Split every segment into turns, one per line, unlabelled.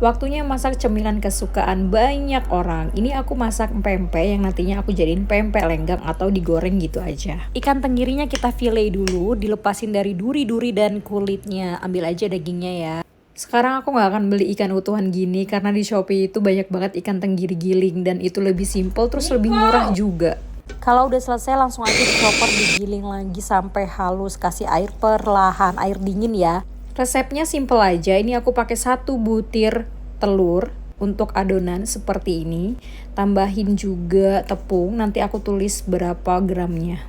Waktunya masak cemilan kesukaan banyak orang. Ini aku masak pempek yang nantinya aku jadiin pempek lenggang atau digoreng gitu aja. Ikan tenggirinya kita fillet dulu, dilepasin dari duri-duri dan kulitnya. Ambil aja dagingnya ya. Sekarang aku nggak akan beli ikan utuhan gini karena di Shopee itu banyak banget ikan tenggiri giling dan itu lebih simple terus lebih murah juga. Kalau udah selesai langsung aja di chopper digiling lagi sampai halus, kasih air perlahan, air dingin ya. Resepnya simple aja, ini aku pakai 1 butir telur untuk adonan seperti ini. Tambahin juga tepung, nanti aku tulis berapa gramnya.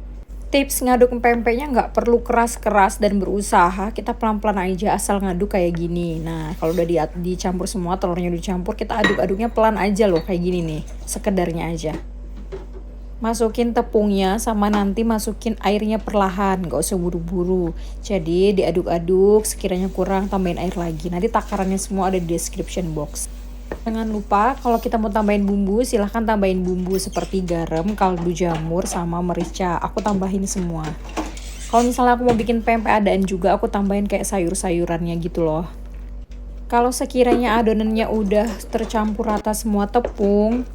Tips ngaduk pempeknya nggak perlu keras-keras dan berusaha, kita pelan-pelan aja asal ngaduk kayak gini. Nah kalau udah dicampur semua, telurnya dicampur, kita aduk-aduknya pelan aja loh kayak gini nih, sekedarnya aja. Masukin tepungnya sama nanti masukin airnya perlahan, gak usah buru-buru. Jadi diaduk-aduk, sekiranya kurang tambahin air lagi. Nanti takarannya semua ada di description box. Jangan lupa kalau kita mau tambahin bumbu, silahkan tambahin bumbu seperti garam, kaldu jamur, sama merica. Aku tambahin semua. Kalau misalnya aku mau bikin pempek adaan juga, aku tambahin kayak sayur-sayurannya gitu loh. Kalau sekiranya adonannya udah tercampur rata semua tepung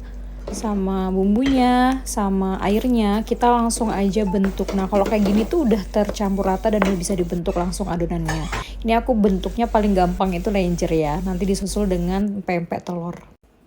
sama bumbunya, sama airnya, kita langsung aja bentuk. Nah kalau kayak gini tuh udah tercampur rata dan udah bisa dibentuk langsung adonannya. Ini aku bentuknya paling gampang itu lenjer ya, nanti disusul dengan pempek telur.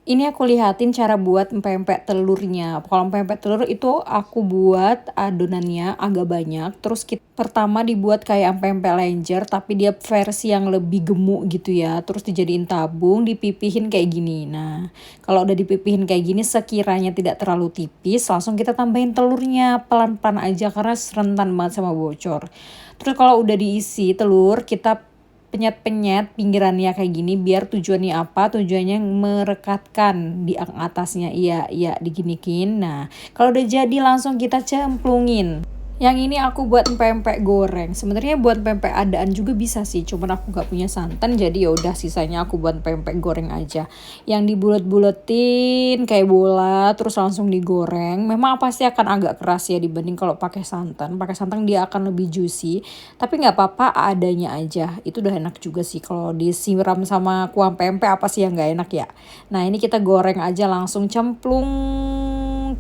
Ini aku lihatin cara buat pempek telurnya. Kalau pempek telur itu aku buat adonannya agak banyak. Terus pertama dibuat kayak pempek lenjer tapi dia versi yang lebih gemuk gitu ya. Terus dijadiin tabung, dipipihin kayak gini. Nah kalau udah dipipihin kayak gini sekiranya tidak terlalu tipis, langsung kita tambahin telurnya pelan-pelan aja karena rentan banget sama bocor. Terus kalau udah diisi telur, kita penyet-penyet pinggirannya kayak gini biar tujuannya apa? Tujuannya merekatkan di atasnya. Iya, diginikin. Nah, kalau udah jadi langsung kita cemplungin. Yang ini aku buat pempek goreng. Sebenarnya buat pempek adaan juga bisa sih, cuman aku nggak punya santan jadi ya udah sisanya aku buat pempek goreng aja. Yang dibulet-buletin kayak bola terus langsung digoreng. Memang pasti akan agak keras ya dibanding kalau pakai santan. Pakai santan dia akan lebih juicy, tapi nggak apa-apa adanya aja. Itu udah enak juga sih kalau disiram sama kuah pempek apa sih yang nggak enak ya. Nah ini kita goreng aja langsung cemplung.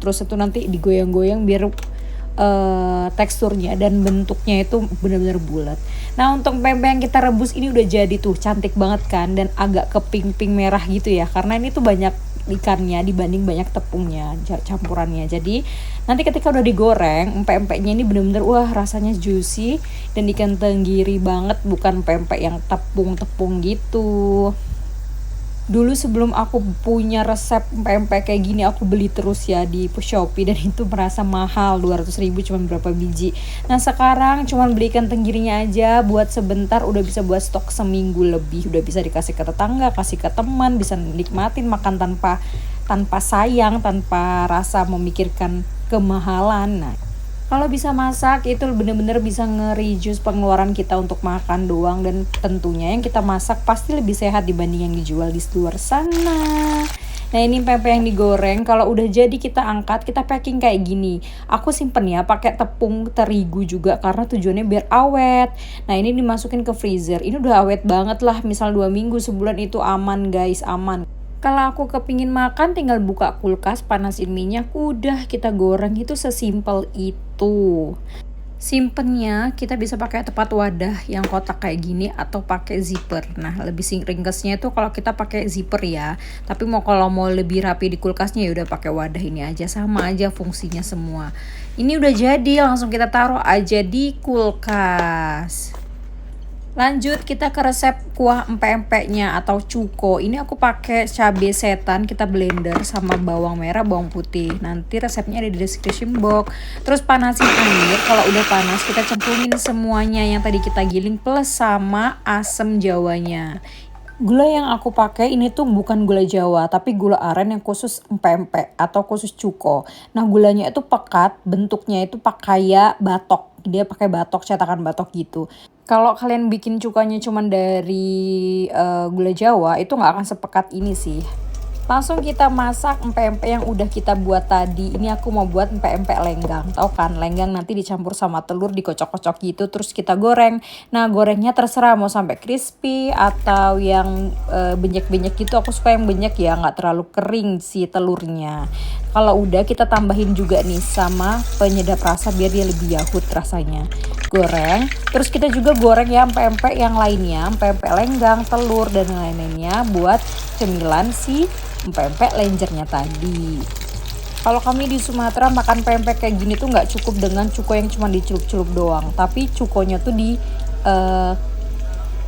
Terus itu nanti digoyang-goyang biar teksturnya dan bentuknya itu benar-benar bulat. Nah untuk pempek yang kita rebus ini udah jadi tuh cantik banget kan dan agak ke pink-pink merah gitu ya karena ini tuh banyak ikannya dibanding banyak tepungnya campurannya. Jadi nanti ketika udah digoreng pempeknya ini benar-benar wah rasanya juicy dan ikan tenggiri banget, bukan pempek yang tepung-tepung gitu. Dulu sebelum aku punya resep pempek kayak gini aku beli terus ya di Shopee dan itu merasa mahal, 200.000 cuma berapa biji. Nah sekarang cuma beli ikan tenggirinya aja buat sebentar udah bisa buat stok seminggu lebih, udah bisa dikasih ke tetangga, kasih ke teman, bisa nikmatin makan tanpa sayang, tanpa rasa memikirkan kemahalan. Nah kalau bisa masak itu bener-bener bisa nge-reduce pengeluaran kita untuk makan doang dan tentunya yang kita masak pasti lebih sehat dibanding yang dijual di luar sana. Nah ini pempek yang digoreng, kalau udah jadi kita angkat, kita packing kayak gini. Aku simpen ya pakai tepung terigu juga karena tujuannya biar awet. Nah ini dimasukin ke freezer, ini udah awet banget lah, misal 2 minggu, sebulan itu aman guys, aman. Kalau aku kepingin makan tinggal buka kulkas, panasin minyak, udah kita goreng, itu sesimpel itu. Simpennya kita bisa pakai tempat wadah yang kotak kayak gini atau pakai zipper. Nah lebih ringkesnya itu kalau kita pakai zipper ya. Tapi kalau mau lebih rapi di kulkasnya ya udah pakai wadah ini aja, sama aja fungsinya semua. Ini udah jadi, langsung kita taruh aja di kulkas. Lanjut kita ke resep kuah empek-empeknya atau cuko. Ini aku pakai cabai setan, kita blender sama bawang merah, bawang putih. Nanti resepnya ada di description box. Terus panasin air, kalau udah panas kita cemplungin semuanya yang tadi kita giling plus sama asam jawanya. Gula yang aku pakai ini tuh bukan gula Jawa, tapi gula aren yang khusus empek-empek atau khusus cuko. Nah gulanya itu pekat, bentuknya itu kayak batok. Dia pakai batok, cetakan batok gitu. Kalau kalian bikin cukanya cuman dari gula Jawa itu nggak akan sepekat ini sih. Langsung kita masak empek-empek yang udah kita buat tadi. Ini aku mau buat empek-empek lenggang. Tahu kan, lenggang nanti dicampur sama telur, dikocok-kocok gitu terus kita goreng. Nah, gorengnya terserah mau sampai crispy atau yang benyek-benyek gitu. Aku suka yang benyek ya, nggak terlalu kering si telurnya. Kalau udah kita tambahin juga nih sama penyedap rasa biar dia lebih yahut rasanya. Goreng, terus kita juga goreng ya empek-empek yang lainnya, empek-empek lenggang, telur dan lain-lainnya buat cemilan si empek-empek lenjernya tadi. Kalau kami di Sumatera makan pempek kayak gini tuh nggak cukup dengan cuko yang cuma dicelup-celup doang, tapi cukonya tuh di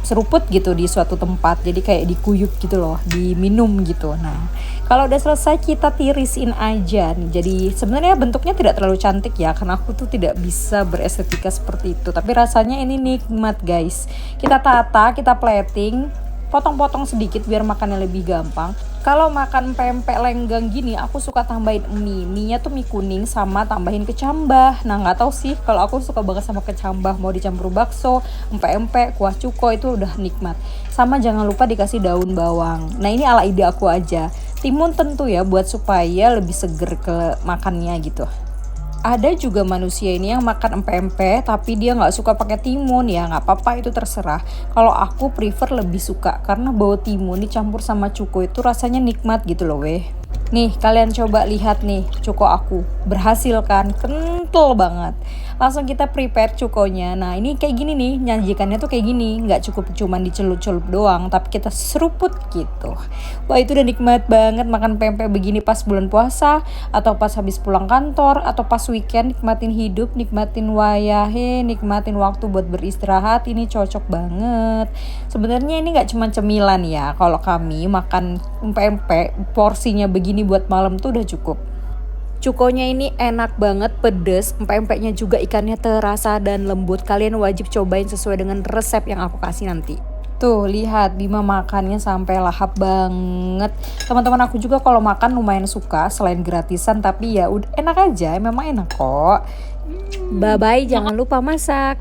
seruput gitu di suatu tempat, jadi kayak dikuyup gitu loh, diminum gitu. Nah, kalau udah selesai kita tirisin aja nih. Jadi sebenarnya bentuknya tidak terlalu cantik ya, karena aku tuh tidak bisa berestetika seperti itu, tapi rasanya ini nikmat guys. Kita tata, kita plating, potong-potong sedikit biar makannya lebih gampang. Kalau makan pempek lenggang gini, aku suka tambahin mie-nya tuh mie kuning sama tambahin kecambah. Nah nggak tahu sih, kalau aku suka banget sama kecambah, mau dicampur bakso, empek-empek, kuah cuko itu udah nikmat. Sama jangan lupa dikasih daun bawang. Nah ini ala ide aku aja. Timun tentu ya buat supaya lebih seger ke makannya gitu. Ada juga manusia ini yang makan empek-empek tapi dia nggak suka pakai timun, ya nggak apa-apa, itu terserah. Kalau aku prefer lebih suka karena bau timun dicampur sama cuko itu rasanya nikmat gitu loh weh. Nih kalian coba lihat nih cuko aku, berhasil kan, kental banget. Langsung kita prepare cukonya. Nah ini kayak gini nih, nyajikannya tuh kayak gini, nggak cukup cuman dicelup-celup doang tapi kita seruput gitu. Wah itu udah nikmat banget makan pempek begini pas bulan puasa atau pas habis pulang kantor atau pas weekend, nikmatin hidup, nikmatin wayahe, nikmatin waktu buat beristirahat. Ini cocok banget. Sebenarnya ini nggak cuma cemilan ya, kalau kami makan pempek porsinya begini buat malam tuh udah cukup. Cukonya ini enak banget, pedes, empek-empeknya juga ikannya terasa dan lembut. Kalian wajib cobain sesuai dengan resep yang aku kasih nanti. Tuh lihat Bima makannya sampai lahap banget. Teman-teman aku juga kalau makan lumayan suka, selain gratisan tapi ya udah enak aja, memang enak kok. Bye bye, jangan lupa masak.